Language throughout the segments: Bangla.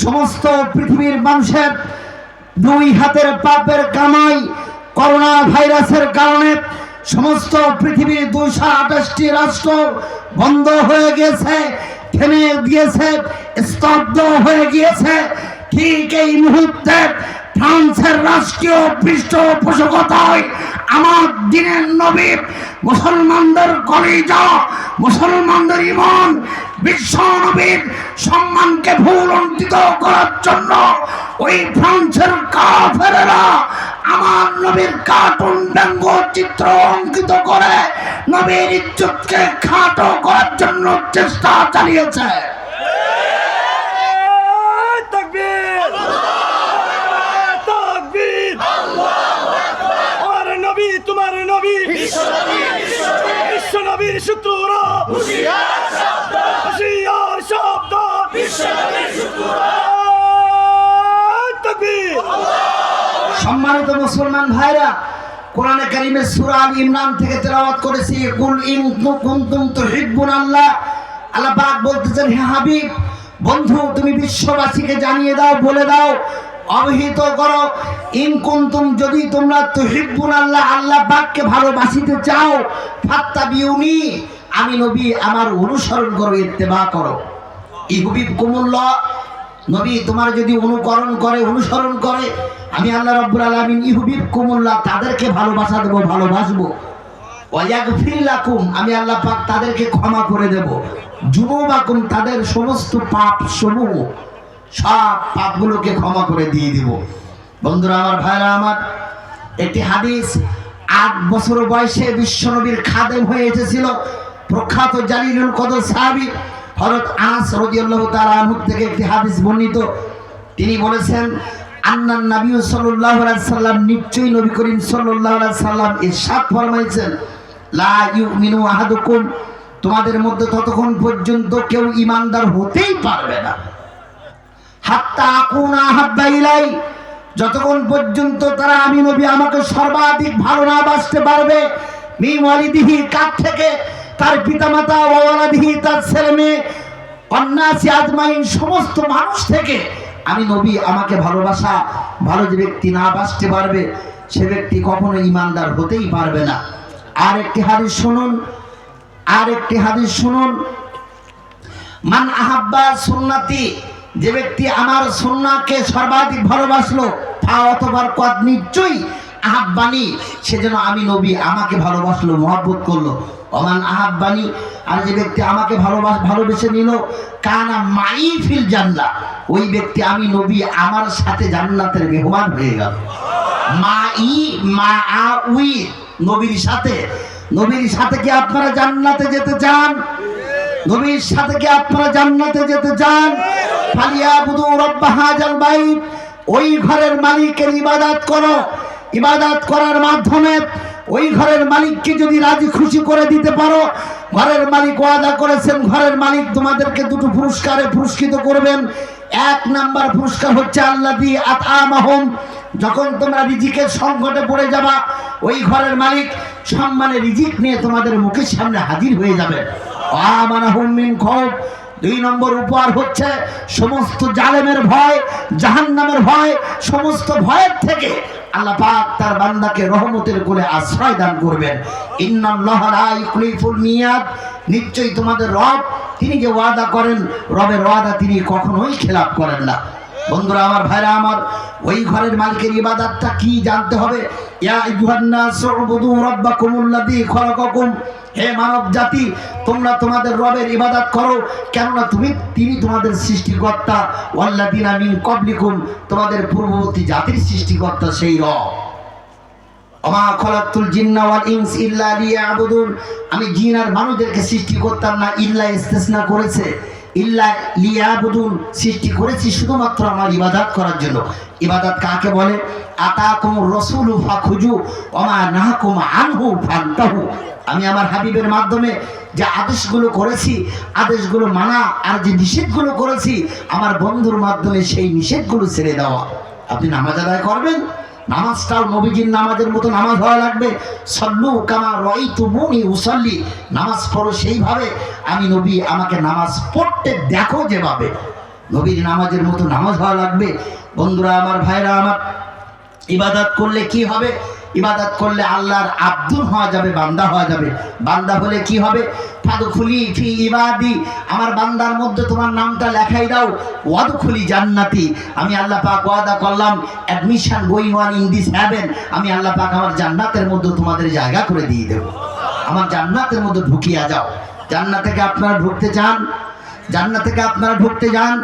সমস্ত পৃথিবীর মানুষের দুই হাতের পাপের কামাই করোনা ভাইরাসের কারণে সমস্ত পৃথিবীর 228টি রাষ্ট্র বন্ধ হয়ে গিয়েছে, থেমে গিয়েছে, স্তব্ধ হয়ে গিয়েছে। ঠিক এই মুহূর্তে ফ্রান্সের রাষ্ট্রীয় পৃষ্ঠপোষকতায় আমার দিনের নবী, মুসলমানদের কলিজা, মুসলমানদের ঈমান, বিশ্ব নবীর সম্মানকে ভুলুণ্ঠিত করার জন্য ওই ফ্রান্সের কাফেরেরা আমার নবীর কার্টুন ব্যঙ্গ চিত্র অঙ্কিত করে নবীর ইজ্জতকে খাটো করার জন্য চেষ্টা চালিয়েছে। তোমার নবী বিশ্ব নবীর শত্রুরা হুঁশিয়ার শব্দ তাকবীর। সম্মানিত মুসলমান ভাইরা, কোরআনে কারীমের সূরা আল ইমরান থেকে তেলাওয়াত করেছি, কুল ইন কুনতুম তুহিব্বুনাল্লাহ। আল্লাহ পাক বলতেছেন, হে হাবিব, বন্ধু তুমি বিশ্ববাসীকে জানিয়ে দাও, বলে দাও, অবহিত করো, ইন কুনতুম যদি তোমরা তুহিব্বুনাল্লাহ আল্লাহ পাককে ভালোবাসিতে চাও, ফাত্তাবিউনি আমি নবী আমার অনুসরণ করো, ইত্তেবা করো। ইউহিব্বুকুমুল্লাহ নবী তোমার যদি অনুকরণ করে, অনুসরণ করে, আমি আল্লাহ রাব্বুল আলামিন ইউহিব্বুকুমুল্লাহ তাদেরকে ভালোবাসা দেব, ভালোবাসবো। ওয়া ইয়াগফির লাকুম আমি আল্লাহ পাক তাদেরকে ক্ষমা করে দেব, যুনুবাকুম তাদের সমস্ত পাপ সমূহ, সব পাপগুলোকে ক্ষমা করে দিয়ে দিব। বন্ধুরা আমার, ভাইরা আমার, একটি হাদিস 8 বছর বয়সে বিশ্বনবীর খাদেম হয়ে এসেছিল প্রখ্যাত জালিলুল কদর সাহাবী হযরত আনাস রাদিয়াল্লাহু তাআলা আনহু থেকে একটি হাদিস বর্ণিত। তিনি বলেছেন, আন্নান নবী সাল্লাল্লাহু আলাইহি সাল্লাম, নিশ্চয়ই নবী করিম সাল্লাল্লাহু আলাইহি সাল্লাম ইরশাদ ফরমাইছেন, লা ইউমিনু আহাদুকুম তোমাদের মধ্যে ততক্ষণ পর্যন্ত কেউ ঈমানদার হতেই পারবে না, হাত্তা আকুনা আহাব্বা ইলাই যতক্ষণ পর্যন্ত তারা আমি নবী আমাকে সর্বাধিক ভালো না বাসতে পারবে, মিন ওয়ালিদিহি কার থেকে, তার পিতামাতা, ওয়ালাদিহি তার ছেলে মেয়ে, অন্নাসি আজমাইন সমস্ত মানুষ থেকে আমি নবী আমাকে ভালোবাসা ভালো যে ব্যক্তি না বাসতে পারবে সে ব্যক্তি কখনো ঈমানদার হতেই পারবে না। আর একটি হাদিস শুনুন, মান আহাব্বা সুন্নতি যে ব্যক্তি আমার সুন্নাহকে সর্বাধিক ভালোবাসলো, ফা অতবার কদ নিশ্চয়ই আহাব্বানি সেজন্য আমি নবী আমাকে ভালোবাসলো, মহব্বত করলো। ওমান আহাব্বানি আর যে ব্যক্তি আমাকে ভালোবেসে নিল, কানা মাই ফিল জান্নাহ ওই ব্যক্তি আমি নবী আমার সাথে জান্নাতের মেহমান হয়ে গেল। উই নবীর সাথে কি আপনারা জান্নাতে যেতে চান? নবীর সাথে কি আপনারা জান্নাতে যেতে চান? ফালিয়াবুদু রাব্বা হাযাল বাইত ওই ঘরের মালিকের ইবাদত করো। ইবাদত করার মাধ্যমে ওই ঘরের মালিককে যদি রাজি খুশি করে দিতে পারো, ঘরের মালিক ওয়াদা করেছেন, ঘরের মালিক তোমাদেরকে দুটো পুরস্কারে পুরস্কৃত করবেন। 1 নাম্বার পুরস্কার হচ্ছে আল্লাযী আতআমাহুম, যখন তোমরা রিজিকের সংকটে পড়ে যাবা ওই ঘরের মালিক সম্মানে রিজিক নিয়ে তোমাদের মুখের সামনে হাজির হয়ে যাবে। আমানাহুম মিন খাউফ 2 নম্বর উপহার হচ্ছে সমস্ত জালেমের ভয়, জাহান্নামের ভয়, সমস্ত ভয়ের থেকে আল্লাহ পাক তার বান্দাকে রহমতের কোলে আশ্রয় দান করবেন। ইন্নাল্লাহা লা ইউখলিফুল মিয়াদ নিশ্চয়ই তোমাদের রব তিনি যে ওয়াদা করেন, রবের ওয়াদা তিনি কখনোই খেলাপ করেন না। বন্ধুরা আমার, ভাইরা আমার, ওই ঘরের মালিকের ইবাদতটা কি জানতে হবে। ইয়া আইয়ুহান নাস উবুদু রাব্বাকুমুল্লাযী খালাকাকুম হে মানব জাতি তোমরা তোমাদের রবের ইবাদত করো, কেননা তিনি তোমাদের সৃষ্টিকর্তা, ওয়াল্লাযীনা মিন ক্বাবলিকুম তোমাদের পূর্ববর্তী জাতির সৃষ্টিকর্তা সেই রব। ওমা খালাকতুল জিন্না ওয়াল ইনস ইল্লা লিয়াবুদুন আমি জিন আর মানুষদেরকে সৃষ্টি করতাম না, ইল্লা ইস্তিসনা করেছে, ইল্লা লিয়াবুদুন সৃষ্টি করেছি শুধুমাত্র আমার ইবাদত করার জন্য। ইবাদত কাকে বলে? আতাকুমুর রাসূলু ফাখুজু ওমা নাহাকুম আনহু ফান্তাহু আমি আমার হাবিবের মাধ্যমে যে আদেশগুলো করেছি আদেশগুলো মানা, আর যে নিষেধগুলো করেছি আমার বন্ধুর মাধ্যমে সেই নিষেধগুলো ছেড়ে দেওয়া। আপনি নামাজ আদায় করবেন, নামাজটাও নবীজির নামাজের মতো নামাজ হওয়া লাগবে। সল্লু কামা রাআইতুমুনি উসাল্লি নামাজ পড়ো সেইভাবে আমি নবী আমাকে নামাজ পড়তে দেখো যেভাবে। নবীর নামাজের মতো নামাজ হওয়া লাগবে। বন্ধুরা আমার, ভাইরা আমার, ইবাদত করলে কি হবে? ইবাদত করলে আল্লাহর আব্দুল হওয়া যাবে, বান্দা হওয়া যাবে। বান্দা হলে কি হবে? ফাদখুলি ফি ইবাদি, আমার বান্দার মধ্যে তোমার নামটা লেখাই দাও। ওয়াদখুলি জান্নাতি, আমি আল্লাহ পাক ওয়াদা করলাম admission going on in this heaven, আমি আল্লাহ পাক আমার জান্নাতের মধ্যে তোমাদের জায়গা করে দিয়ে দেব। আমার জান্নাতের মধ্যে ঢুকিয়া যাও। জান্নাত থেকে আপনারা ঢুকতে চান? জান্নাত থেকে আপনারা ঢুকতে যান,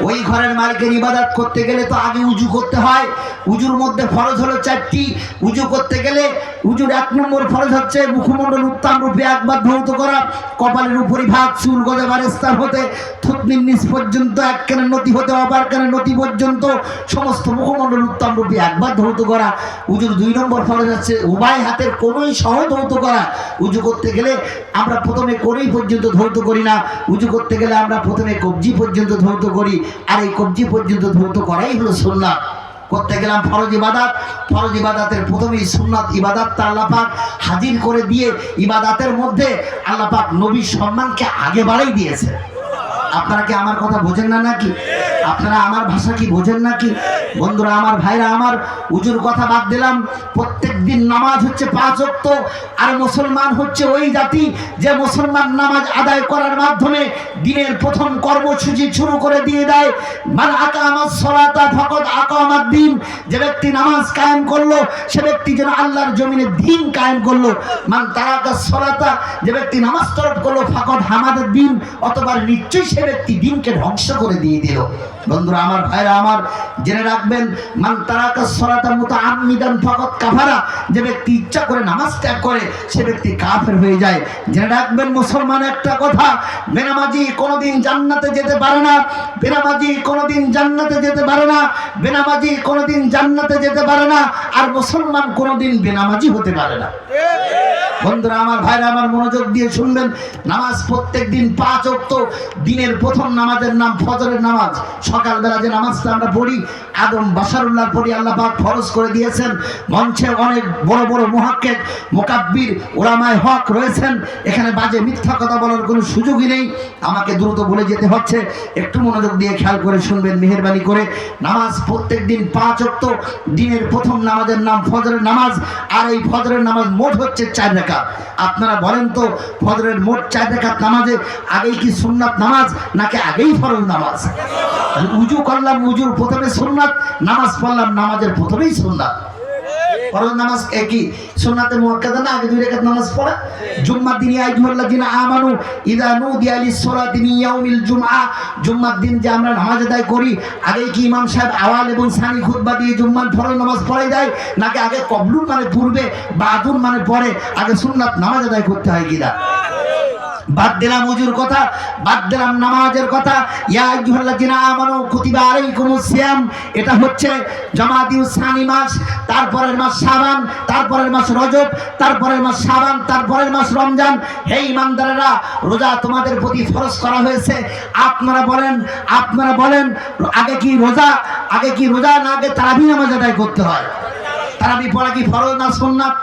ওই ঘরের মালিকের ইবাদত করতে গেলে তো আগে উজু করতে হয়। উজুর মধ্যে ফরজ হলো 4টি। উজু করতে গেলে উজুর 1 নম্বর ফরজ হচ্ছে মুখমণ্ডল উত্তম রূপে একবার ধৌত করা, কপালের উপরিভাগ চুল গজাবার স্তর হতে থুতনির নিচ পর্যন্ত, এক কানের নতি হতে অপর কানের নতি পর্যন্ত সমস্ত মুখমণ্ডল উত্তম রূপে একবার ধৌত করা। উজুর 2 নম্বর ফরজ হচ্ছে উভয় হাতের কোনোই সহ ধৌত করা। উজু করতে গেলে আমরা প্রথমে কোনোই পর্যন্ত ধৌত করি না। উজু করতে গেলে আমরা প্রথমে কবজি পর্যন্ত ধৌত করি, আর এই কবজি পর্যন্ত ধৌত করাই হলো সুন্নাত। করতে গেলাম ফরজ ইবাদত, ফরজ ইবাদতের প্রথমেই সুন্নাত ইবাদতটা আল্লাহ পাক হাজির করে দিয়ে ইবাদতের মধ্যে আল্লাহ পাক নবীর সম্মানকে আগে বাড়াই দিয়েছে। আপনারা কি আমার কথা বোঝেন না নাকি? আপনারা আমার ভাষা কি বোঝেন নাকি? বন্ধুরা আমার, ভাইরা আমার, উজুর কথা বাদ দিলাম। প্রত্যেক দিন নামাজ হচ্ছে 5 ওয়াক্ত। আর মুসলমান হচ্ছে ওই জাতি যে মুসলমান নামাজ আদায় করার মাধ্যমে দিনের প্রথম কর্মসূচি শুরু করে দিয়ে দেয়। মান আকামাস সালাতা ফাকাদ আকামাদ দ্বীন, যে ব্যক্তি নামাজ কায়েম করলো সে ব্যক্তি যেন আল্লাহর জমিনে দ্বীন কায়েম করলো। মান তারাকাস সালাতা, যে ব্যক্তি নামাজ তরক করলো ফাকাদ হামাদাদ দ্বীন, অতঃপর নিশ্চয়ই সে ব্যক্তি দ্বীনকে ধ্বংস করে দিয়ে দিল। বন্ধুরা আমার, ভাইরা আমার, জেনে রাখবেন মান তারাকাস সালাতা মুতাআম্মিদান ফাকাদ কাফারা, যে ব্যক্তি ইচ্ছা করে নামাজ ত্যাগ করে সে ব্যক্তি কাফের হয়ে যায়। জেনে রাখবেন মুসলমান একটা কথা, বেনামাজি কোনোদিন জান্নাতে যেতে পারে না। বেনামাজি কোনোদিন জান্নাতে যেতে পারে না। বেনামাজি কোনোদিন জান্নাতে যেতে পারে না। আর মুসলমান কোনোদিন বেনামাজি হতে পারে না। বন্ধুরা আমার, ভাইরা আমার, মনোযোগ দিয়ে শুনবেন। নামাজ প্রত্যেক দিন 5 ওয়াক্ত। দিনের প্রথম নামাজের নাম ফজরের নামাজ। সকালবেলা যে নামাজটা আমরা পড়ি, আদম বাশারুল্লাহ পড়ি, আল্লাহ পাক ফরজ করে দিয়েছেন। মঞ্চে অনেক বড় বড় মুহাক্কিক, মুকাব্বির, উলামায়ে হক রয়েছেন। এখানে বাজে মিথ্যা কথা বলার কোনো সুযোগই নেই। আমাকে দ্রুত বলে যেতে হচ্ছে, একটু মনোযোগ দিয়ে খেয়াল করে শুনবেন মেহেরবানি করে। নামাজ প্রত্যেক দিন 5 ওয়াক্ত। দিনের প্রথম নামাজের নাম ফজরের নামাজ। আর এই ফজরের নামাজ মোট হচ্ছে 4 রাকাত। আপনারা বলেন তো, ফজরের মোট 4 রাকাত নামাজে আগেই কি সুন্নাত নামাজ নাকি আগেই ফরজ নামাজ? উজু করলাম, উজুর প্রথমে সুন্নাত, নামাজ পড়লাম, নামাজের প্রথমেই সুন্নাত। ফরজ নামাজ একই, সুন্নাতে মুআক্কাদা না, আগে 2 রাকাত নামাজ পড়া। জুম্মার দিনে আইয়ুহাল্লাযিনা আমানু ইযা নুদিয়া লিস-সালাতি মিন ইয়াউমিল জুমআ, জুম্মার দিন যে আমরা নামাজ আদায় করি, আগে কি ইমাম সাহেব আওয়াল এবং সানি খুতবা দিয়ে জুম্মার ফরজ নামাজ পড়াই দেয়, নাকি আগে কবলুন মানে পূর্বে, বাদুন মানে পরে, আগে সুন্নাত নামাজ আদায় করতে হয় কিনা? বাদ দিলাম উজুর কথা, বাদ দিলাম নামাজের কথা। ইয়া আইয়ুহাল্লাযিনা আমানু কুতিবা আলাইকুমুস সিয়াম, এটা হচ্ছে জামাদিউস সানি মাস। তারপরের মাস শাবান, তারপরের মাস রজব, তারপরের মাস শাবান, তারপরের মাস রমজান। হে ঈমানদারেরা, রোজা তোমাদের প্রতি ফরজ করা হয়েছে। আপনারা বলেন আগে কি রোজা না আগে তারাবি নামাজ আদায় করতে হয়? তারাবি পড়া কি ফরজ না সুন্নাত?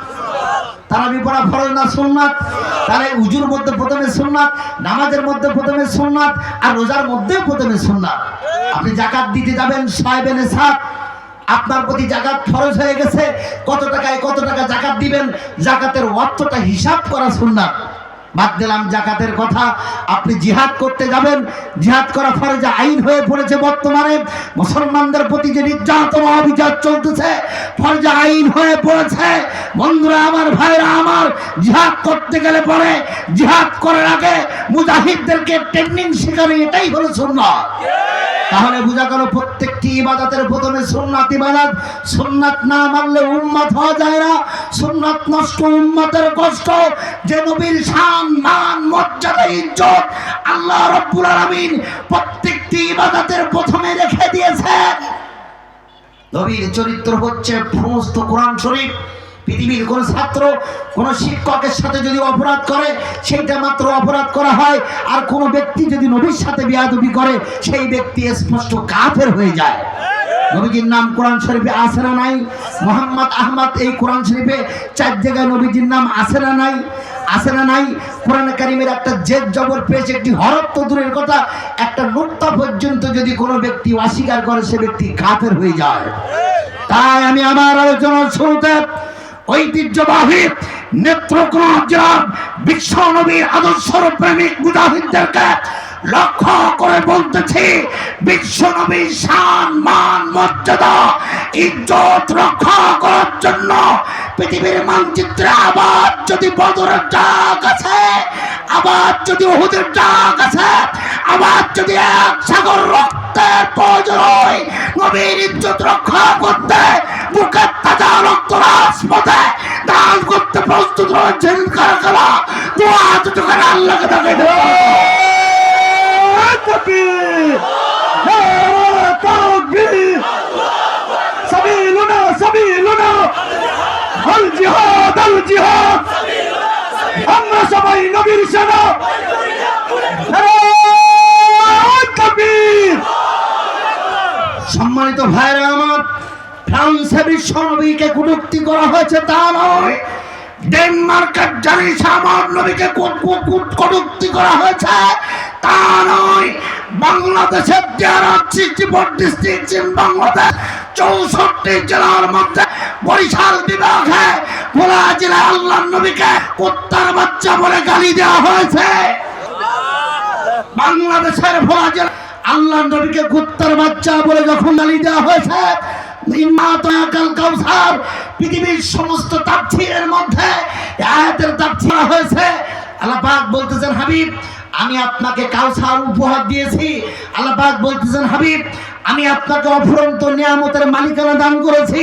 তারাবি পড়া ফরজ না সুন্নাত? তাহলে উজুর মধ্যে প্রথমে সুন্নাত, নামাজের মধ্যে প্রথমে সুন্নাত, আর রোজার মধ্যে প্রথমে সুন্নাত। আপনি যাকাত দিতে যাবেন, সাহেবে নেশাব, আপনার প্রতি যাকাত ফরজ হয়ে গেছে। কত টাকা যাকাত দিবেন, যাকাতের অর্থটা হিসাব করা সুন্নাত। বাদ দিলাম যাকাতের কথা। আপনি জিহাদ করতে যাবেন, জিহাদ করা ফরজে আইন হয়ে পড়েছে। বর্তমানে মুসলমানদের প্রতি যে নির্যাতন অভিযান চলতেছে, ফরজে আইন হয়ে পড়েছে। বন্ধুরা আমার, ভাইরা আমার, জিহাদ করতে গেলে পরে জিহাদ করার আগে মুজাহিদদেরকে ট্রেনিং শেখানো, এটাই হলো সুন্নাত। তাহলে বোঝা গেল প্রত্যেকটি ইবাদতের প্রথমে সুন্নাত ইবাদত। সুন্নাত না মানলে উম্মত হওয়া যায় না। সুন্নাত নষ্ট, উম্মতের কষ্ট। যে নবীর শান, মান, মর্যাদা, ইজ্জত আল্লাহ রাব্বুল আলামিন প্রত্যেকটি ইবাদতের প্রথমে রেখে দিয়েছেন। নবীর চরিত্র হচ্ছে সমস্ত কোরআন শরীফ। পৃথিবীর কোন ছাত্র কোন শিক্ষকের সাথে যদি অপরাধ করে, সেইটা মাত্র অপরাধ করা হয়। আর কোন ব্যক্তি যদি নবীর সাথে বেয়াদবি করে, সেই ব্যক্তি স্পষ্ট কাফের হয়ে যায়। নবীজির নাম কোরআন শরীফে আছে না নাই? মুহাম্মদ আহমদ, এই কোরআন শরীফে 4 জায়গায় নবীজির নাম আছে না নাই? আছে না নাই? কোরআন কারীমের একটা জেদ জবর পেশ, একটি হরফ তো দূরের কথা, একটা নুক্তা পর্যন্ত যদি কোনো ব্যক্তি অস্বীকার করে সে ব্যক্তি কাফের হয়ে যায়। তাই আমি আমার আলোচনার শুরুতে ঐতিহ্যবাহী নেত্রকোনা জেলার বিশ্ব নবীর আদর্শ প্রেমিক মুজাহিদদেরকে লক্ষ্য করে বলতেছি, বিশ্ব নবীর শান মান মর্যাদা ইজ্জত রক্ষা করার জন্য পৃথিবীর মানচিত্রে আবার যদি বদরের ডাক আছে, আবার যদি উহুদের ডাক আছে, আবার যদি এক সাগর রক্তের প্রয়োজন হয়, নবীর ইজ্জত রক্ষা করতে বুকের তাজা রক্ত রাজপথে দান করতে প্রস্তুত রয়েছেন কারা কারা? দোয়া দুটো করে আল্লাহকে দেখে দেবো। سبيلنا سبيلنا الجهاد الجهاد আমরা সবাই নবীর সেনা। সম্মানিত ভাইরা আমার, ফ্রান্সে বিশ্ব নবীকে কটূক্তি করা হয়েছে তা নয়, ডেনমার্কের জানিস আমার নবীকে কটূক্তি করা হয়েছে তা নয়, বাংলাদেশের 63 ডিস্ট্রিক্ট বাংলাদেশ 64 জেলার মধ্যে বরিশাল বিভাগে ভোলা জেলায় আল্লাহ নবীকে কুত্তার বাচ্চা বলে গালি দেওয়া হয়েছে। বাংলাদেশের ভোলা জেলা আল্লাহ নবীকে কুত্তার বাচ্চা বলে যখন গালি দেওয়া হয়েছে, পৃথিবীর সমস্ত তাফসীরের মধ্যে আয়াতের তাফসীর হয়েছে। আল্লাহ পাক বলতেছেন, হাবিব আমি আপনাকে কাউসার উপহার দিয়েছি। আল্লাহ পাক বলতেছেন, হাবিব আমি আপনাকে অফুরন্ত নিয়ামতের মালিকানা দান করেছি।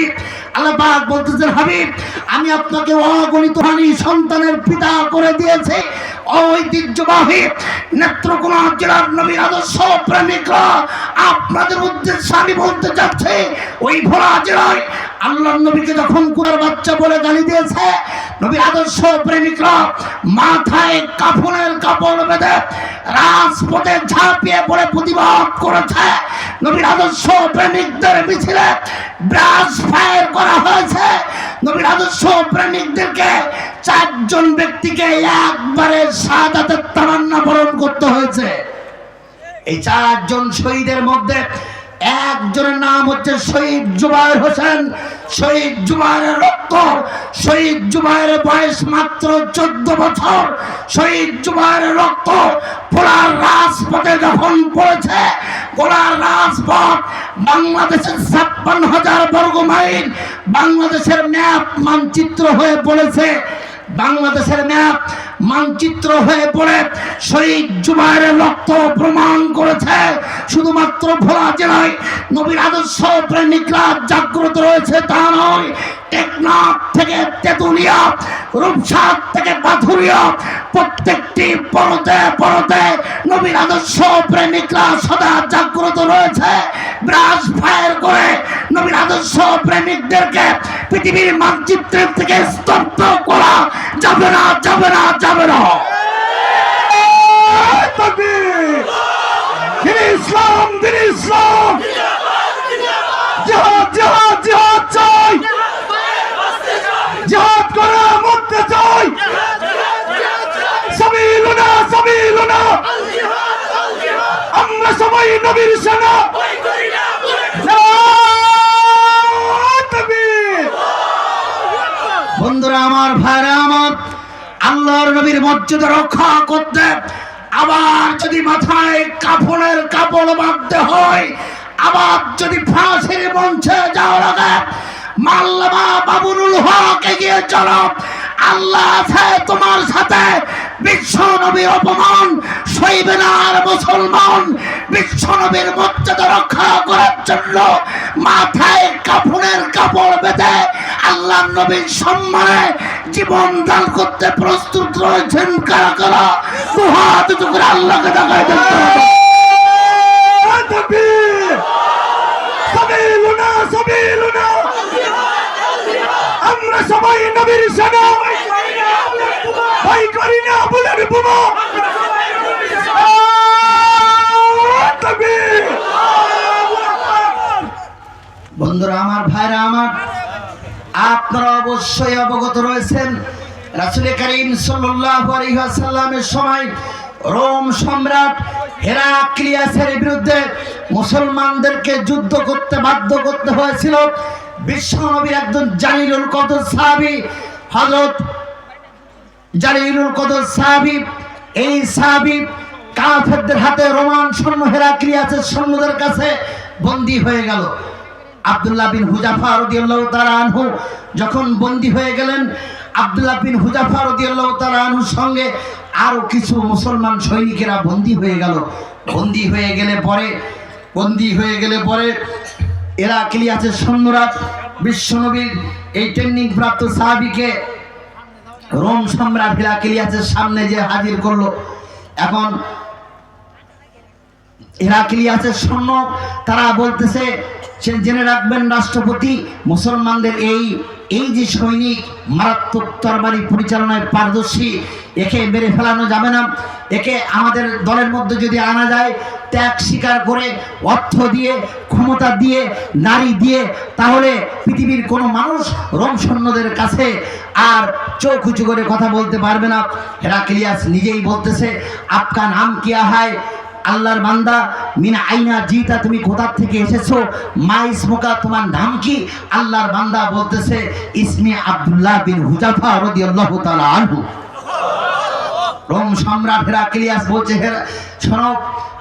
আল্লাহ পাক বলতেছেন, হাবিব আমি আপনাকে অগণিত সন্তানের পিতা করে দিয়েছি। ঐতিহ্যবাহী নেত্রকোনা জেলার নবীর আদর্শ প্রেমিকরা, আপনাদের উদ্দেশ্যে আমি বলতে চাচ্ছি, ওই ভোলা জেলায় আল্লাহ নবীকে যখন কুকুরের বাচ্চা বলে গালি দিয়েছে, নবীর আদর্শ প্রেমিকরা মাথায় কাফনের কাপড় বেঁধে রাজপথে ঝাঁপিয়ে পড়ে প্রতিবাদ করেছে। নবীর আদর্শ প্রেমিকদের মিছিলে ব্রাশ ফায়ার করা হয়েছে। নবীর আদর্শ প্রেমিকদেরকে 4 জন ব্যক্তিকে একবারে শাহাদাতের তামান্না বরণ করতে হয়েছে। এই 4 জন শহীদের মধ্যে একজনের নাম হচ্ছে শহীদ জুবায়ের হোসেন। শহীদ জুবায়ের রক্ত, শহীদ জুবায়ের বয়স মাত্র 14 বছর। শহীদ জুবায়ের রক্ত ভোলার রাজপথে যখন পড়েছে, ভোলার রাজপথ বাংলাদেশের 56,000 বর্গ মাইল বাংলাদেশের ম্যাপ মানচিত্র হয়ে পড়েছে। বাংলাদেশের ম্যাপ মানচিত্র হয়ে পড়ে শহীদ জুবায়ের রক্ত প্রমাণ করেছে শুধুমাত্র ভোলা জেলায় নবীর আদর্শ প্রেমিকরা জাগ্রত রয়েছে তা নয়, টেকনাফ থেকে তেতুলিয়া, রূপসার থেকে পাথুরিয়া, প্রত্যেকটি পরতে পরতে নবীর আদর্শ প্রেমিকরা সদা জাগ্রত রয়েছে। ব্রাশ ফায়ার করে নবীর আদর্শ প্রেমিকদেরকে পৃথিবীর মানচিত্রের থেকে স্তব্ধ করা যাবে না, যাবে না, যাবে না। ইসলাম দিন ইসলাম, জিহাদ জিহাদ জিহাদ চাই, জিহাদ করে মরতে চাই। সাবিলুনা সাবিলুনা, আমরা সবাই নবীর সেনা। বন্ধুরা আমার, ভাইরা আমার, আল্লাহর নবীর মর্যাদা রক্ষা করতে আবার যদি মাথায় কাফনের কাপড় বাঁধতে হয়, আবার যদি ফাঁসির মঞ্চে যাওয়া লাগে, মাল্লামা বাবুল হক এগিয়ে চলো, আল্লাহ আছে তোমার সাথে। বিশ্ব নবীর অপমান সইবে না আর মুসলমান। বিশ্ব নবীর মর্যাদা রক্ষা করার জন্য মাথায় কাফনের কাপড় বেঁধে আল্লাহ নবীর সম্মানে জীবন দান করতে প্রস্তুত রয়েছেন কারা কারা? দুহাত উঁচু করে আল্লাহকে দেখায় দেখতে হবে। সাবিলুনা সাবিলুনা, আমরা সবাই নবীর সেনা। ভয় করি না বুলের বোমা। বন্ধুরা আমার, ভাইরা আমার, আপনারা অবশ্যই অবগত রয়েছেন রাসূল করিম সাল্লাল্লাহু আলাইহি ওয়াসাল্লামের সময় রোম সম্রাট হেরাক্লিয়াসের বিরুদ্ধে মুসলমানদেরকে যুদ্ধ করতে বাধ্য করতে হয়েছিল। বিশ্বনবীর একজন জালিলুল কদর সাহাবী হযরত জালিলুল কদর সাহাবী, এই সাহাবী কাফেরদের হাতে রোমান সৈন্য হেরাক্লিয়াসের সৈন্যদের কাছে বন্দী হয়ে গেল। আব্দুল্লাহ বিন হুযাফা রাদিয়াল্লাহু তাআলা আনহু যখন বন্দী হয়ে গেলেন, আব্দুল্লাহ বিন হুযাফা রাদিয়াল্লাহু তাআলা আনহুর সঙ্গে আরো কিছু মুসলমান সৈনিকেরা বন্দী হয়ে গেল। বন্দী হয়ে গেলে পরে হেরাক্লিয়াসের সৈন্যরা বিশ্বনবীর এই ট্রেনিং প্রাপ্ত সাহাবীকে রোম সম্রাট হেরাক্লিয়াসের সামনে যে হাজির করলো। এখন হেরাক্লিয়াসের সৈন্য তারা বলতেছে, সে জেনে রাখবেন রাষ্ট্রপতি, মুসলমানদের এই যে সৈনিক মারাত্মক তরবারি পরিচালনায় পারদর্শী, একে মেরে ফেলানো যাবে না। একে আমাদের দলের মধ্যে যদি আনা যায়, ত্যাগ স্বীকার করে, অর্থ দিয়ে, ক্ষমতা দিয়ে, নারী দিয়ে, তাহলে পৃথিবীর কোনো মানুষ রোম সৈন্যদের কাছে আর চোখ উঁচু করে কথা বলতে পারবে না। হেরাক্লিয়াস নিজেই বলতেছে, আপকা নাম কিয়া হায়, আল্লাহর বান্দা, মিন আইনা জিতা, তুমি কোথা থেকে এসেছো, মা ইসমুকা, তোমার নাম কি? আল্লাহর বান্দা বলতেছে, ইসমি আব্দুল্লাহ বিন হুযাফা রাদিয়াল্লাহু তাআলা আনহু। রোম সম্রাট হেরাক্লিয়াস বলছে, শোনো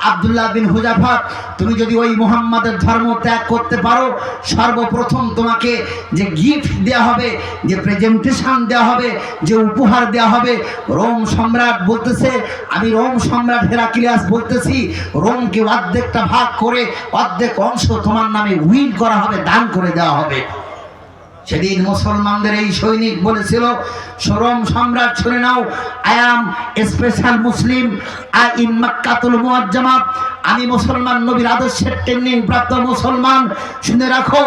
আব্দুল্লাহ বিন হুযাফা, তুমি যদি ওই মুহাম্মাদের ধর্ম ত্যাগ করতে পারো, সর্বপ্রথম তোমাকে যে গিফট দেওয়া হবে, যে প্রেজেন্টেশন দেওয়া হবে, যে উপহার দেওয়া হবে। রোম সম্রাট বলতেছে, আমি রোম সম্রাট হেরাক্লিয়াস বলতেছি, রোমকে অর্ধেকটা ভাগ করে অর্ধেক অংশ তোমার নামে উইল করা হবে, দান করে দেওয়া হবে। সেদিন মুসলমানদের এই সৈনিক বলেছিল, রোম সম্রাট শুনে নাও, I am special Muslim, I in মাক্কাতুল মুআজ্জামা, আমি মুসলমান, নবীর আদর্শের ট্রেনিং প্রাপ্ত মুসলমান। শুনে রাখো,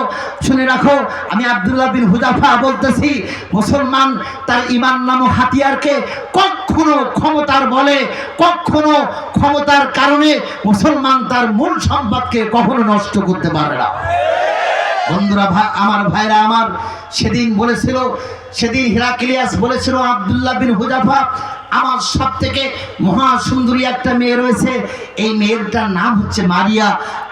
আমি আব্দুল্লাহ বিন হুযাফা বলতেছি, মুসলমান তার ঈমান নামক হাতিয়ারকে কখনো ক্ষমতার বলে, কখনো ক্ষমতার কারণে মুসলমান তার মূল সম্পদকে কখনো নষ্ট করতে পারে না। বন্ধুরা, আমার ভাইরা আমার, সেদিন হেরাক্লিয়াস বলেছিল, আব্দুল্লাহ বিন হুযাফা, আমার সব থেকে মহাসুন্দরী একটা মেয়ে রয়েছে, এই মেয়েটার নাম হচ্ছে মারিয়া,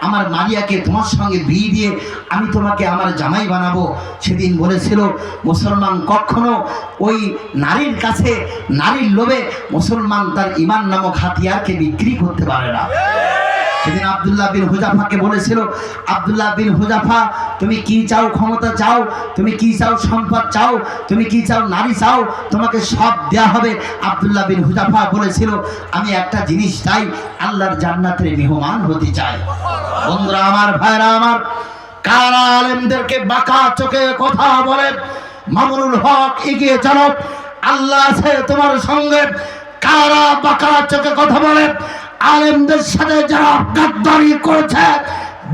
আমার মারিয়াকে তোমার সঙ্গে বিয়ে দিয়ে আমি তোমাকে আমার জামাই বানাবো। সেদিন বলেছিল, মুসলমান কখনো ওই নারীর কাছে, নারীর লোভে মুসলমান তার ঈমান নামক হাতিয়ারকে বিক্রি করতে পারে না। সেদিন আব্দুল্লাহ বিন হুযাফাকে বলেছিল, আব্দুল্লাহ বিন হুযাফা, তুমি কি চাও? ক্ষমতা চাও? তুমি কি চাও? সম্পদ চাও? তুমি কি চাও? নারী চাও? তোমাকে সব দেয়া হবে। আব্দুল্লাহ বিন হুযাফা বলেছিল, আমি একটা জিনিস চাই, আল্লাহর জান্নাতের মেহমান হতে চাই। বন্ধুরা আমার, ভাইরা আমার, কারা আলেমদেরকে বাঁকা চোখে কথা বলে? মামুনুল হক, এগিয়ে চলো, আল্লাহ আছে তোমার সঙ্গে। কারা বাঁকা চোখে কথা বলে? আলেমদের সাথে যারা গাদ্দারি করেছে,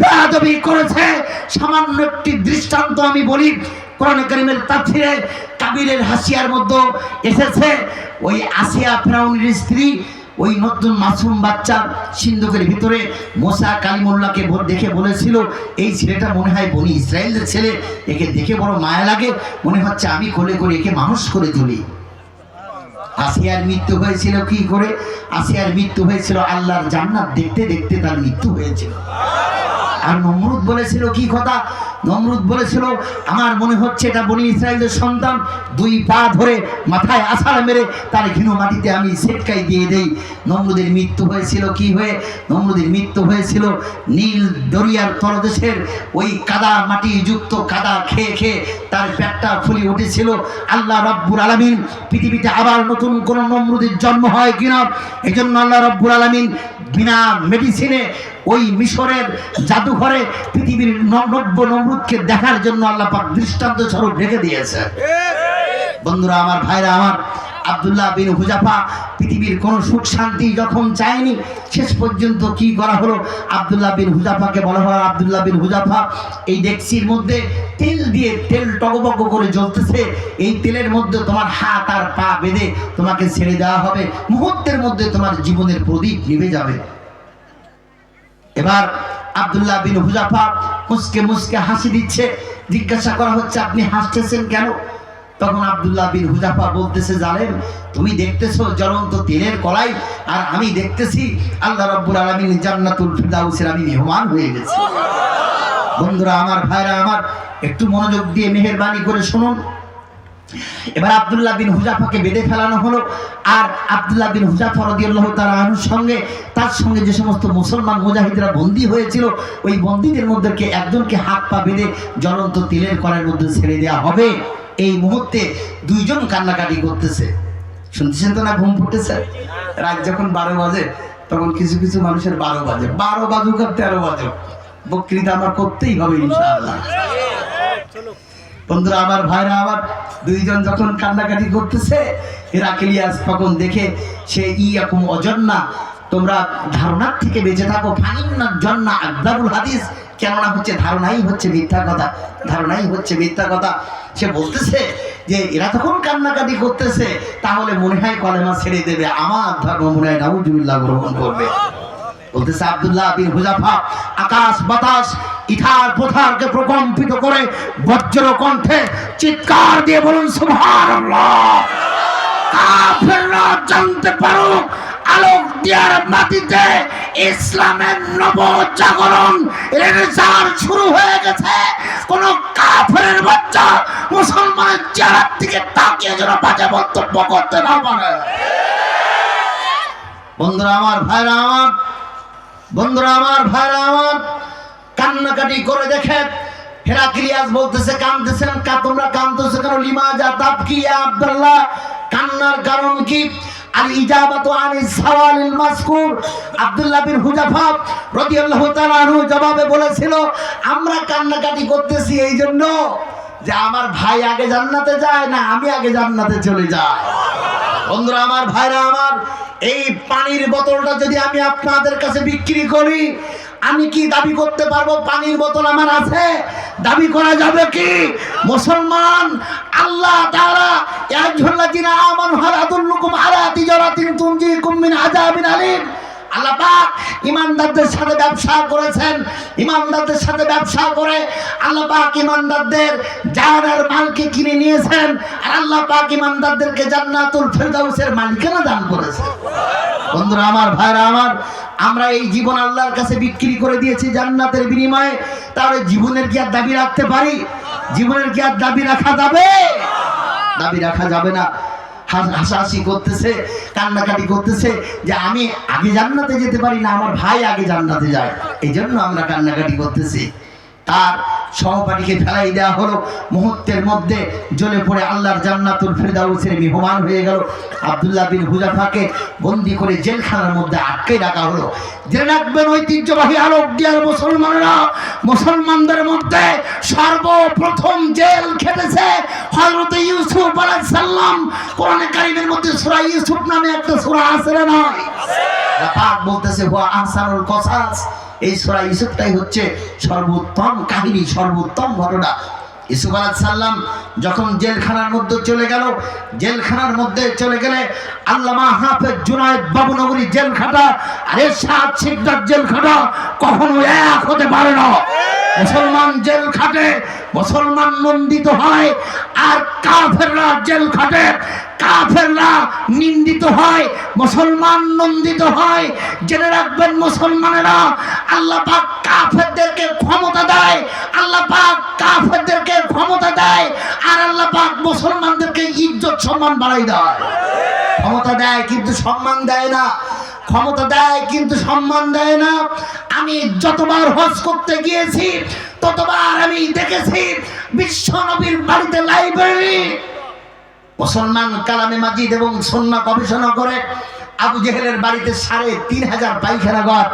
বেয়াদবি করেছে। সামান্য একটি দৃষ্টান্ত আমি বলি, কোরআন কারীমের তাফসীরে কাবিলের হাসিয়ার মধ্যে এসেছে, ওই আসিয়া ফিরআউনের স্ত্রী, ওই নতুন মাসুম বাচ্চা সিন্ধুকের ভিতরে মুসা কালিমুল্লাহকে দেখে বলেছিল, এই ছেলেটা মনে হয় বনি ইসরায়েলের ছেলে, একে দেখে বড় মায়া লাগে, মনে হচ্ছে আমি কোলে করে একে মানুষ করে তুলি। আসিয়ার মৃত্যু হয়েছিল কি করে? আসিয়ার মৃত্যু হয়েছিল আল্লাহর জান্নাত দেখতে দেখতে, তার মৃত্যু হয়েছিল। আর নমরুদ বলেছিল কি কথা? নমরুদ বলেছিল, আমার মনে হচ্ছে এটা বনি ইসরায়েলের সন্তান, দুই পা ধরে মাথায় আছাড় মেরে তার ঘিন মাটিতে আমি সেটকাই দিয়ে দেই। নমরুদের মৃত্যু হয়েছিল কি হয়ে? নমরুদের মৃত্যু হয়েছিল নীল দরিয়ার তলদেশের ওই কাদা মাটি যুক্ত কাদা খেয়ে খেয়ে তার পেটটা ফুলে উঠেছিল। আল্লাহ রব্বুল আলামিন পৃথিবীতে আবার নতুন কোন নমরুদের জন্ম হয় কিনা, এই জন্য আল্লাহ রব্বুল আলামিন বিনা মেডিসিনে ওই মিশরের জাদুঘরে পৃথিবীর 90 নমরুদকে দেখার জন্য আল্লাহ পাক দৃষ্টান্ত স্বরূপ রেখে দিয়েছে। বন্ধুরা আমার, ভাইরা আমার, আব্দুল্লাহ বিন হুযাফা পৃথিবীর কোনো সুখ শান্তি যখন চায়নি, শেষ পর্যন্ত কি করা হলো? আব্দুল্লাহ বিন হুযাফাকে বলা হলো, আব্দুল্লাহ বিন হুযাফা, এই ডেকচির মধ্যে তেল দিয়ে, তেল টগবগ করে জ্বলতেছে, এই তেলের মধ্যে তোমার হাত আর পা বেঁধে তোমাকে ছেড়ে দেওয়া হবে, মুহূর্তের মধ্যে তোমার জীবনের প্রদীপ নিভে যাবে। এবার আব্দুল্লাহ বিন হুযাফা মুসকে মুসকে হাসি দিচ্ছে। জিজ্ঞাসা করা হচ্ছে, আপনি হাসতেছেন কেন? তখন আব্দুল্লাহ বিন হুযাফা বলতেছে, জানেন তুমি দেখতেছো জ্বলন্ত তেলের কড়াই, আর আমি দেখতেছি আল্লাহ রাব্বুল আলামিন জান্নাতুল ফিরদাউসের আমি মেহমান হয়ে গেছি। বন্ধুরা আমার, ভাইরা আমার, একটু মনোযোগ দিয়ে মেহেরবানি করে শুনুন। এবার আব্দুল্লাহ বিন হুযাফাকে বেঁধে ফেলানো হলো, আর আব্দুল্লাহ বিন হুযাফা রাদিয়াল্লাহু তাআলা আনহুর সঙ্গে তার সঙ্গে যে সমস্ত মুসলমান মুজাহিদরা বন্দী হয়েছিল, ওই বন্দীদের মধ্যে একজনকে হাত পা বেঁধে জ্বলন্ত তেলের কড়াইয়ের মধ্যে ছেড়ে দেওয়া হবে। এই মুহূর্তে দুইজন কান্নাকাটি করতেছে। শুনতেছেন তো না? ঘুম ফুটেছে। রাত যখন 12 বাজে তখন কিছু কিছু মানুষের 12 বাজে, 12 বাজুক আর 13 বাজুক, বক্তৃতা আমার করতেই হবে ইনশাআল্লাহ। বন্ধুরা আমার, ভাইরা আমার, দুইজন যখন কান্নাকাটি করতেছে, হেরাক্লিয়াস তখন দেখে সে ইয়াকুম অজন্না, তোমরা ধারণার থেকে বেঁচে থাকো, ফাইন্নাল জান্নাহ আযযাবুল হাদিস, কেননা হচ্ছে ধারণাই হচ্ছে মিথ্যা কথা, ধারণাই হচ্ছে মিথ্যা কথা। সে বলতেছে যে এরা তখন কান্নাকাটি করতেছে, তাহলে মনে হয় কলেমা ছেড়ে দেবে, আমার ধর্ম মনে হয় নাউজুবিল্লাহ গ্রহণ করবে। বলতেছে আব্দুল্লাহ বিন হুযাফা আকাশ বাতাস ইথার পথারকে প্রকম্পিত করে বজ্র কণ্ঠে চিৎকার দিয়ে বলুন সুবহানাল্লাহ। কাফেররা জানতে পারুক আলোক দিয়ার মাটিতে ইসলামের নবজাগরণ রেনেসাঁস শুরু হয়ে গেছে। কোন কাফেরের বাচ্চা মুসলমানের চেহারার দিকে তাকিয়ে যেন বাজে মন্তব্য করতে না পারে। বন্ধুরা আমার, ভাইরা আমার, বন্ধুরা আমার, ভাইরা আমার, কান্নাকাটি করে দেখে হেরাক্লিয়াস বলতেছে, কাঁদতেছেন, তোমরা কাঁদতেছো কেন? লিমাজা তাবকি ইয়া আব্দুল্লাহ, কান্নার কারণ কি? আল ইজাবাতু আনিস সাওয়ালিল মাযকুর। আব্দুল্লাহ বিন হুযাফা রাদিয়াল্লাহু তাআলা আনহু জবাবে বলেছিল, আমরা কান্নাকাটি করতেছি এই জন্য যে আমার ভাই আগে জান্নাতে যায় না, আমি আগে জান্নাতে চলে যাই। বন্ধুরা আমার, ভাইরা আমার, এই পানির বোতলটা যদি আমি আপনাদের কাছে বিক্রি করি, আমি কি দাবি করতে পারবো পানির বোতল আমার আছে? দাবি করা যাবে কি? মুসলমান, আল্লাহ তাআলা ইয়া আইয়ুহাল্লাযীনা আমানু হাল আদুল্লুকুম আলা তিজারাতিন তুনজিকুম মিন আযাবিন আলীম। আল্লাহ পাক ইমানদারদের সাথে ব্যবসা করেছেন, ইমানদারদের সাথে ব্যবসা করে আল্লাহ পাক ইমানদারদের জান আর মালকে কিনে নিয়েছেন, আর আল্লাহ পাক ইমানদারদেরকে জান্নাতুল ফিরদাউসের মালিকানা দান করেছেন। বন্ধুরা আমার, ভাইরা আমার, আমরা এই জীবন আল্লাহর কাছে বিক্রি করে দিয়েছি জান্নাতের বিনিময়ে, তাহলে জীবনের কি আর দাবি রাখতে পারি? জীবনের কি আর দাবি রাখা যাবে? দাবি রাখা যাবে না। হাসাহাসি করতেছে, কান্নাকাটি করতেছে যে আমি আগে জান্নাতে যেতে পারি না, আমার ভাই আগে জান্নাতে যায়, এই জন্য আমরা কান্নাকাটি করতেছি। তার সহপাঠীকে ফেলাই দেওয়া হলো, মুহূর্তের মধ্যে জ্বলে পড়ে আল্লাহর জান্নাতুল ফিরদাউসের মেহমান হয়ে গেল। আব্দুল্লাহ বিন হুযাফাকে বন্দী করে জেলখানার মধ্যে আটকে রাখা হলো। জেনে রাখবেন ঐতিহ্যবাহী আলোক দিয়ার মুসলমানরা, মুসলমানদের মধ্যে সর্বপ্রথম জেল খেটেছে হযরত ইউসুফ আলাইহিস সালাম। কোরআনে কারীমের মধ্যে সূরা ইউসুফ নামে একটা সূরা আছে না? নয়, পাক বলতেছে হুয়া আহসানুল কসাস। এই সূরা ইউসুফটাই হচ্ছে সর্বোত্তম কাহিনী, সর্বোত্তম ঘটনা। ইউসুফ আলাইহিস সালাম যখন জেলখানার মধ্যে চলে গেল, জেলখানার মধ্যে চলে গেলে আল্লামা হাফেজ জুনায়েদ বাবুনগরী জেল খাটা আর এরশাদ শিকদার জেল খাটা কখনো এক হতে পারে না। মুসলমান জেল খাটে, মুসলমান নন্দিত হয়, আর কাফেররা জেল খাটে, কাফেররা নিন্দিত হয়, মুসলমান নন্দিত হয়। জেনে রাখবেন মুসলমানেরা, আল্লাহ পাক কাফেরদেরকে ক্ষমতা দেয়, আল্লাহ পাক কাফেরদেরকে ক্ষমতা দেয়, আর আল্লাহ পাক মুসলমানদেরকে ইজ্জত সম্মান বাড়াই দেয়। ক্ষমতা দেয় কিন্তু সম্মান দেয় না, ক্ষমতা দেয় কিন্তু সম্মান দেয় না। আমি যতবার হজ করতে গিয়েছি ততবার আমি দেখেছি বিশ্ব নবীর বাড়িতে লাইব্রেরি, মুসলমান কালামে মাজিদ এবং সুন্নাহ গবেষণা করে। আবু জেহেলের বাড়িতে ৩৫০০ পায়খানা ঘর।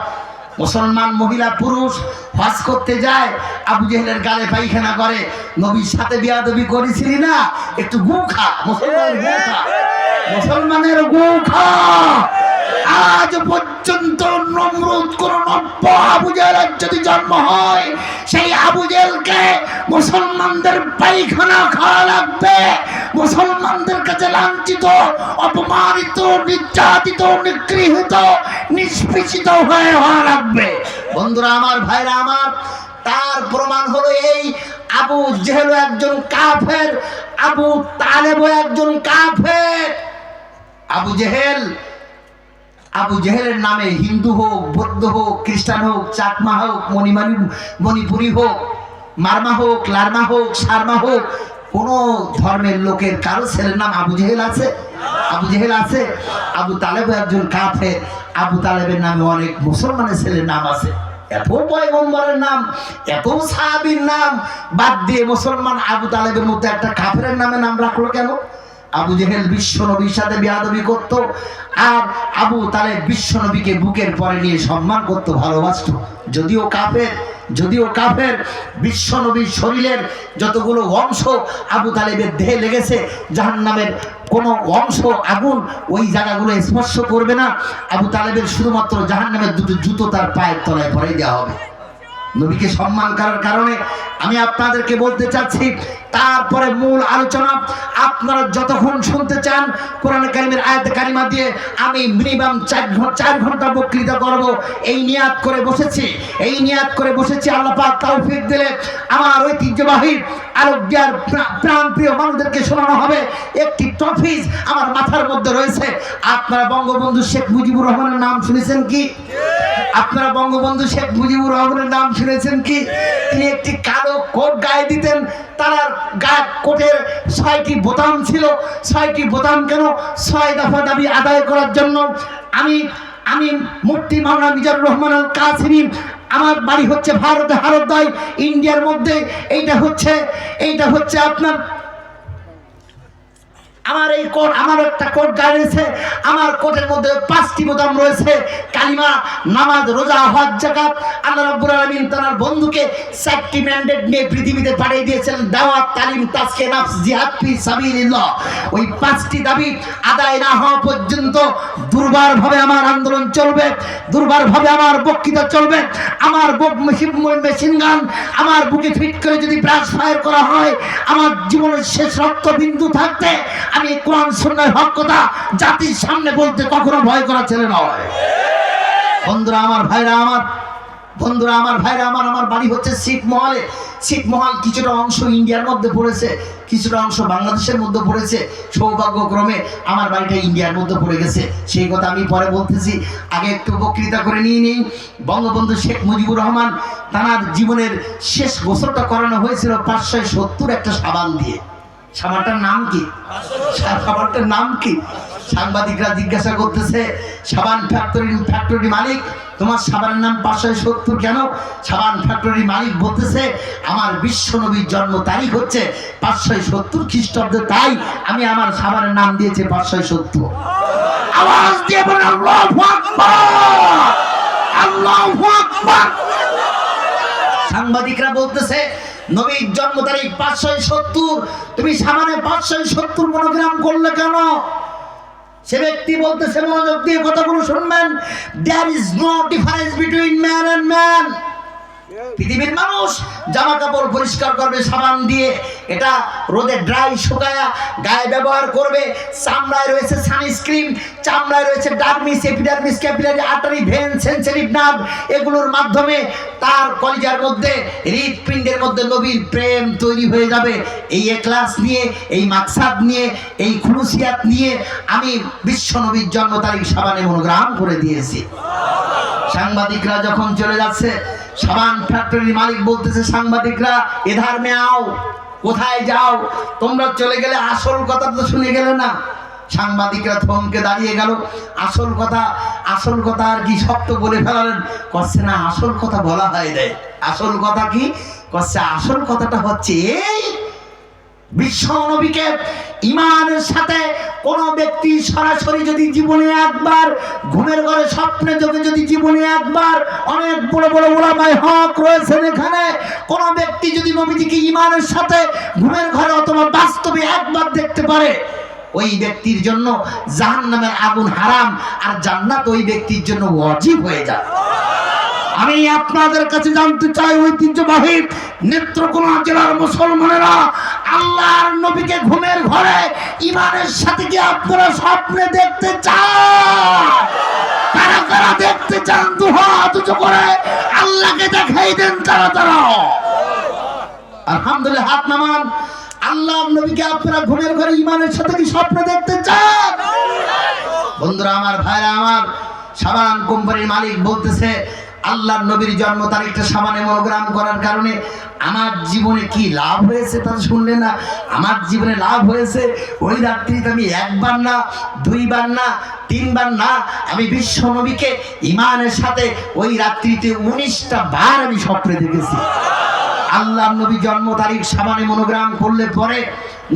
মুসলমান মহিলা পুরুষ হজ করতে যায়, আবু জেহেলের গালে পায়খানা করে। নবীর সাথে বিয়াদবি করেছিলি না, একটু গু খা, মুসলমানের গু খা, মুসলমানের গু খা। আজ পর্যন্ত নমরুদ কোন নব্য আবু জেহেলের যদি জন্ম হয়, সেই আবু জেহেলকে মুসলমানদের পায়খানা খাওয়া লাগবে, মুসলমানদের কাছে লাঞ্ছিত, অপমানিত, নির্যাতিত, নিগৃহীত, নিষ্পেষিত হয়ে হওয়া লাগবে। বন্ধুরা আমার, ভাইরা আমার, তার প্রমাণ হলো এই আবু জেহেল একজন কাফের, আবু তালেব একজন কাফের। আবু জেহেলের নামে হিন্দু হোক, বৌদ্ধ হোক, খ্রিস্টান হোক, চাকমা হোক, মণিপুরি হোক, মারমা হোক, লারমা হোক, সারমা হোক, কোন ধর্মের লোকের কারো ছেলের নাম আবু জেহেল আছে? আবু তালেব একজন কাফের। আবু তালেবের নামে অনেক মুসলমানের ছেলের নাম আছে। এত পয়গম্বরের নাম, এত সাহাবীর নাম বাদ দিয়ে মুসলমান আবু তালেবের মধ্যে একটা কাফেরের নামে নাম রাখলো কেন? আবু জেহেল বিশ্ব নবীর সাথে বেয়াদবি করত, আর আবু তালেব বিশ্ব নবীকে বুকের পরে নিয়ে সম্মান করত, ভালোবাসত। যদিও কাফের বিশ্ব নবীর শরীরের যতগুলো অংশ আবু তালেবের দেহে লেগেছে, জাহান্নামের কোনো অংশ আগুন ওই জায়গাগুলো স্পর্শ করবে না। আবু তালেবের শুধুমাত্র জাহান্নামের দুটো জুতো তার পায়ের তলায় পরে দেওয়া হবে। নবীকে সম্মান করার কারণে আমি আপনাদেরকে বলতে চাচ্ছি, তারপরে মূল আলোচনা আপনারা যতক্ষণ শুনতে চান কোরআনে কারিমের আয়াতে কারিমা দিয়ে আমি মিনিমাম 4 ঘন্টা বক্তৃতা করব, এই নিয়াত করে বসেছি। আল্লাহ পাক তৌফিক দিলে আমার ঐতিহ্যবাহী আলোকদার প্রাণপ্রিয় মানুষদেরকে শোনানো হবে। একটি টপিক আমার মাথার মধ্যে রয়েছে। আপনারা বঙ্গবন্ধু শেখ মুজিবুর রহমানের নাম শুনেছেন কি? তিনি একটি কালো কোট গায়ে দিতেন। তার কোটের 6টি বোতাম ছিল। 6টি বোতাম কেন? 6 দফা দাবি আদায় করার জন্য। আমি মুফতি মাওলানা মিজানুর রহমান আল কাসেমি, আমার বাড়ি হচ্ছে ভারতে হারোদ্দায়, ইন্ডিয়ার মধ্যে। এইটা হচ্ছে আপনার আমার একটা কোট গায়ে রয়েছে। আমার কোটের মধ্যে 5টি বোতাম রয়েছে। কালিমা, নামাজ, রোজা, হজ, যাকাত। আল্লাহ রাব্বুল আলামিন তার বন্ধুকে 4টি ম্যান্ডেট নিয়ে পৃথিবীতে পাঠিয়ে দিয়েছেন, দাওয়াত, তালিম, তাজকিয়া নফস, জিহাদ ফি সাবিলিল্লাহ। ওই 5টি দাবি আদায় না হওয়া পর্যন্ত দুর্বারভাবে আমার আন্দোলন চলবে, দুর্বারভাবে আমার বক্তৃতা চলবে। আমার মেশিন গান আমার বুকে ফিট করে যদি ব্রাশ ফায়ার করা হয়, আমার জীবনের শেষ রক্তবিন্দু থাকতে আমি কোরআন সুন্নাহর হক কথা জাতির সামনে বলতে কখনো ভয় করা ছেলে নয়। বন্ধুরা আমার, ভাইরা আমার, আমার বাড়ি হচ্ছে ছিটমহলে। ছিটমহল কিছুটা অংশ ইন্ডিয়ার মধ্যে পড়েছে, কিছুটা অংশ বাংলাদেশের মধ্যে পড়েছে। সৌভাগ্যক্রমে আমার বাড়িটা ইন্ডিয়ার মধ্যে পড়ে গেছে, সেই কথা আমি পরে বলতেছি। আগে একটু বক্তৃতা করে নিয়ে নিই। বঙ্গবন্ধু শেখ মুজিবুর রহমান তার জীবনের শেষ গোসলটা করানো হয়েছিল 570 একটা সাবান দিয়ে। সাবানটার নাম কি? সাংবাদিকরা জিজ্ঞাসা করতেছে, সাবান ফ্যাক্টরি মালিক, তোমার সাবানের নাম 570 কেন? সাবান ফ্যাক্টরি মালিক বলতেছে, আমার বিশ্ব নবীর জন্ম তারিখ হচ্ছে 570 খ্রিস্টাব্দে, তাই আমি আমার সাবানের নাম দিয়েছি 570। আওয়াজ দিয়ে বলেন আল্লাহু আকবার, আল্লাহু আকবার। সাংবাদিকরা বলতেছে, নবীর জন্ম তারিখ 570, তুমি সামানে 570 মনোগ্রাম করলে কেন? সে ব্যক্তি বলতেছে, মনোযোগ দিয়ে কথাগুলো শুনবেন, there is no difference between man and man। পৃথিবীর মানুষ জামা কাপড় পরিষ্কার করবে সাবান দিয়ে, এটা রোদে ড্রাই শুকায়া গায়ে ব্যবহার করবে। চামড়ায় রয়েছে সানস্ক্রিন, চামড়ায় রয়েছে dermis, epidermis, capillary, artery, vein, sensitive nerve, এগুলোর মাধ্যমে তার কলিজার মধ্যে, হৃদপিণ্ডের মধ্যে নবীর প্রেম তৈরি হয়ে যাবে। এই এখলাস নিয়ে, এই মাকসাদ নিয়ে, এই খুলুসিয়াত নিয়ে আমি বিশ্ব নবীর জন্ম তারিখ সাবানে মনোগ্রাম করে দিয়েছি। সাংবাদিকরা যখন চলে যাচ্ছে, সাবান ফ্যাক্টরির মালিক বলতেছে, সাংবাদিকরা এধার মে আও, কোথায় যাও তোমরা? চলে গেলে আসল কথা তো শুনে গেলে না। সাংবাদিকরা থমকে দাঁড়িয়ে গেল। আসল কথা আর কি সব তো বলে ফেলালেন। করছে না, আসল কথা বলা হয় নাই। আসল কথা কি? করছে আসল কথাটা হচ্ছে এই, বিশ্ব নবীকে ঈমানের সাথে কোন ব্যক্তি সরাসরি যদি জীবনে একবার, ঘুমের ঘরে স্বপ্নে যোগে যদি জীবনে একবার, অনেক বড় বড় উলামায়ে হক রয়েছেন এখানে, কোন ব্যক্তি যদি নবীজিকে ঈমানের সাথে ঘুমের ঘরে অথবা বাস্তবে একবার দেখতে পারে, ওই ব্যক্তির জন্য জাহান্নামের আগুন হারাম, আর জান্নাত ওই ব্যক্তির জন্য ওয়াজিব হয়ে যায়। আমি আপনাদের কাছে জানতে চাই, ঐতিহ্যবাহী নেত্রকোনা জেলার মুসলমানেরা, আল্লাহর নবীকে ঘুমের ঘরে ঈমানের সাথে কি আপনারা স্বপ্নে দেখতে চান? কারা কারা দেখতে চান? দুই হাত উঁচু করে আল্লাহকে দেখাই দেন তারা। আলহামদুলিল্লাহ। তুলে হাত নামান। আল্লাহ নবীকে আপনারা ঘুমের ঘরে ইমানের সাথে কি স্বপ্ন দেখতে চান? বন্ধুরা আমার, ভাইরা আমার, সাবান কোম্পানির মালিক বলতেছে আল্লাহর নবীর জন্ম তারিখটা সাবানে মনোগ্রাম করার কারণে আমার জীবনে কি লাভ হয়েছে তা শুনলে না? আমার জীবনে লাভ হয়েছে ওই রাত্রিতে আমি একবার না, দুইবার না, তিনবার না, আমি বিশ্ব নবীকে ইমানের সাথে ওই রাত্রিতে 19টা বার আমি স্বপ্নে দেখেছি। আল্লাহর নবী জন্ম তারিখ সাবানে মনোগ্রাম করলে পরে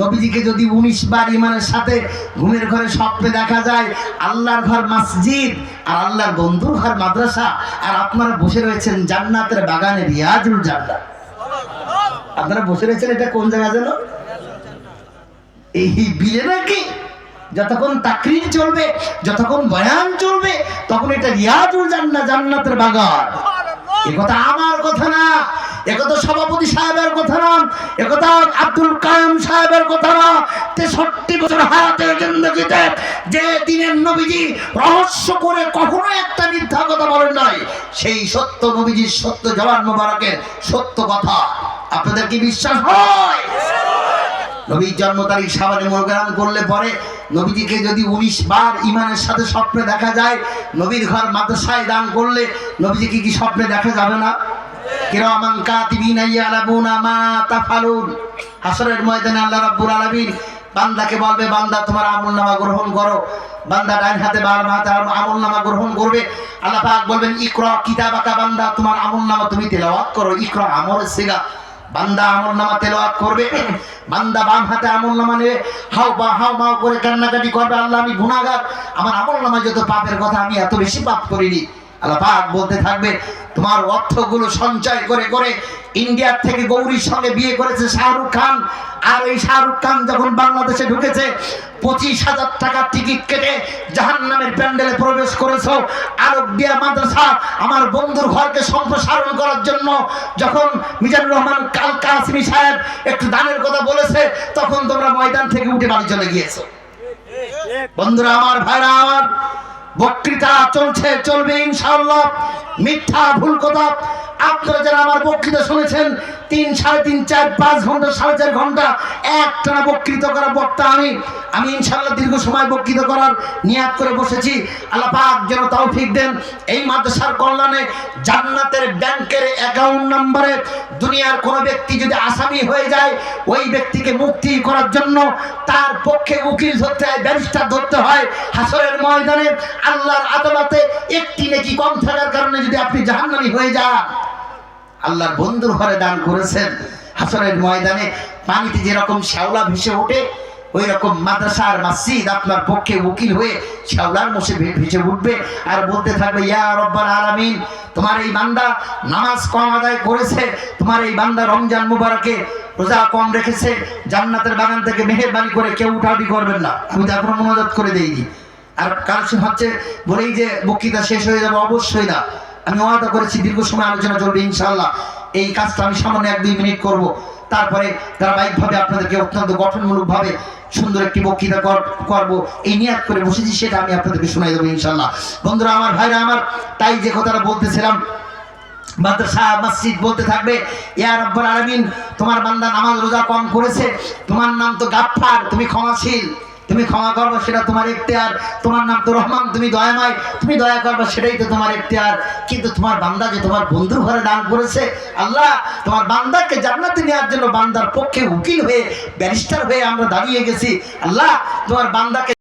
নবীজিকে যদি 19 বার ইমানের সাথে ঘুমের ঘরে স্বপ্নে দেখা যায়, আল্লাহর ঘর মসজিদ আর আল্লাহর বন্ধুর ঘর মাদ্রাসা, আর আপনারা বসে রয়েছেন জান্নাতের বাগানে, রিয়াজুল জান্নাত। আপনারা বসে রয়েছেন এটা কোন জায়গা যেন? এই বিলে নাকি? যতক্ষণ তাকরীর চলবে, যতক্ষণ বয়ান চলবে, তখন এটা রিয়াজুল জান্নাত, জান্নাতের বাগান। এ কথা আমার কথা না, একথা সভাপতি সাহেবের কথা না, একথা আব্দুল কায়েম সাহেবের কথা না। 63 বছর হায়াতের জিন্দেগিতে যে দিনের নবীজি রহস্য করে কখনো একটা মিথ্যা কথা বলেন নাই, সেই সত্য নবীজির সত্য জওয়ান মোবারকের সত্য কথা আপনাদের কি বিশ্বাস হয়? নবীর জন্ম তারিখ সাবানে মনোগ্রাম করলে পরে নবীজিকে যদি 19 বার ইমানের সাথে স্বপ্নে দেখা যায়, নবীর ঘর মাদ্রাসায় দান করলে নবীজিকে কি স্বপ্নে দেখা যাবে না? কিরামান কাতিবিনা ইয়ালামুনা মা তাফালুন। হাসরের ময়দানে আল্লাহ রাব্বুল আলামিন বান্দাকে বলবে, বান্দা তোমার আমলনামা গ্রহণ করো। বান্দা ডান হাতে বাম হাতে আমলনামা গ্রহণ করবে। আল্লাহ পাক বলবেন, ইকরা কিতাবাকা, বান্দা তোমার আমলনামা তুমি তেলাওয়াত করো। ইকরা আমলের সিগা, বান্দা আমলনামা তেলাওয়াত করবে। বান্দা বাম হাতে আমলনামা নিয়ে হাও মাও করে কান্নাকাটি করবে, আল্লাহ আমি গুনাহগার, আমার আমলনামা যত পাপের কথা, আমি এত বেশি পাপ করিনি। আল্লাহ পাক বলতে থাকবে, তোমার অর্থগুলো সঞ্চয় করে করে ইন্ডিয়ার থেকে গৌরীর সঙ্গে বিয়ে করেছে শাহরুখ খান, আর এই শাহরুখ খান যখন বাংলাদেশে ঢুকেছে 25,000 টাকার টিকিট কেটে জাহান্নামের প্যান্ডেলে প্রবেশ করেছো। আরবিয়া মাদ্রাসা আমার বন্ধুর ঘরকে সম্প্রসারণ করার জন্য যখন মিজানুর রহমান কাল কাসিমি সাহেব একটু দানের কথা বলেছে, তখন তোমরা ময়দান থেকে উঠে বাড়ি চলে গিয়েছো। বন্ধুরা আমার, ভাইরা আমার, বক্তৃতা চলছে, চলবে ইনশাআল্লাহ। মিথ্যা ভুল কথা আপনারা যারা আমার বক্তৃতা শুনেছেন 3, 3.5, 4, 5 ঘন্টা, 4.5 ঘন্টা একটানা বক্তৃতা করা বক্তা আমি ইনশাআল্লাহ দীর্ঘ সময় বক্তৃতা করার নিয়াত করে বসেছি। আল্লাহ পাক যেন তৌফিক দেন এই মাদ্রাসার কল্যাণে। জান্নাতের ব্যাংকের অ্যাকাউন্ট নম্বরে দুনিয়ার কোনো ব্যক্তি যদি আসামি হয়ে যায়, ওই ব্যক্তিকে মুক্তি করার জন্য তার পক্ষে উকিল ধরতে হয়, ব্যারিস্টার ধরতে হয়। হাসরের ময়দানে আল্লাহর আদালতে একটি নেকি কম থাকার কারণে যদি আপনি জাহান্নামী হয়ে যান, আল্লাহর বন্ধুর ঘরে দান করেছেন, হাসরের ময়দানে পানিতে যেরকম শ্যাওলা ভেসে ওঠে, ওই রকম মাদ্রাসার মসজিদ আপনার পক্ষে উকিল হয়ে শ্যাওলার মশে ভেসে উঠবে আর বলতে থাকবে, ইয়া রব্বাল আলামিন, তোমার এই বান্দা নামাজ কম আদায় করেছে, তোমার এই বান্দা রমজান মুবারকে রোজা কম রেখেছে, জান্নাতের বাগান থেকে মেহেরবানি করে কেউ উঠাউটি করবেন না। আমি তো এখনো মোনাজাত করে দেইনি, আর কারণ হচ্ছে বলেই যে বক্তৃতা শেষ হয়ে যাবে, অবশ্যই না। আমি ওয়াদা করেছি দীর্ঘ সময় আলোচনা চলবে ইনশাআল্লাহ। এই কাজটা আমি সামান্য 1-2 মিনিট করব, তারপরে ধারাবাহিকভাবে আপনাদেরকে অত্যন্ত গঠনমূলকভাবে সুন্দর একটি বক্তৃতা করব, এই নিয়াত করে বসেছি, সেটা আমি আপনাদেরকে শোনাই দেবো ইনশাআল্লাহ। বন্ধুরা আমার, ভাইরা আমার, তাই যে কথাটা বলতেছিলাম, মাদ্রাসা মসজিদ বলতে থাকবে, ইয়া রব্বুল আলামিন, তোমার বান্দা নামাজ রোজা কম করেছে, তোমার নাম তো গাফফার, তুমি ক্ষমাশীল, তুমি ক্ষমা করবে সেটা তোমার ইখতিয়ার। তোমার নাম তো রহমান, তুমি দয়াময়, তুমি দয়া করবে সেটাই তো তোমার ইখতিয়ার। কিন্তু তোমার বান্দা যে তোমার বন্ধুর ঘরে দান করেছে, আল্লাহ তোমার বান্দাকে জান্নাতে নেওয়ার জন্য বান্দার পক্ষে উকিল হয়ে, ব্যারিস্টার হয়ে আমরা দাঁড়িয়ে গেছি। আল্লাহ তোমার বান্দাকে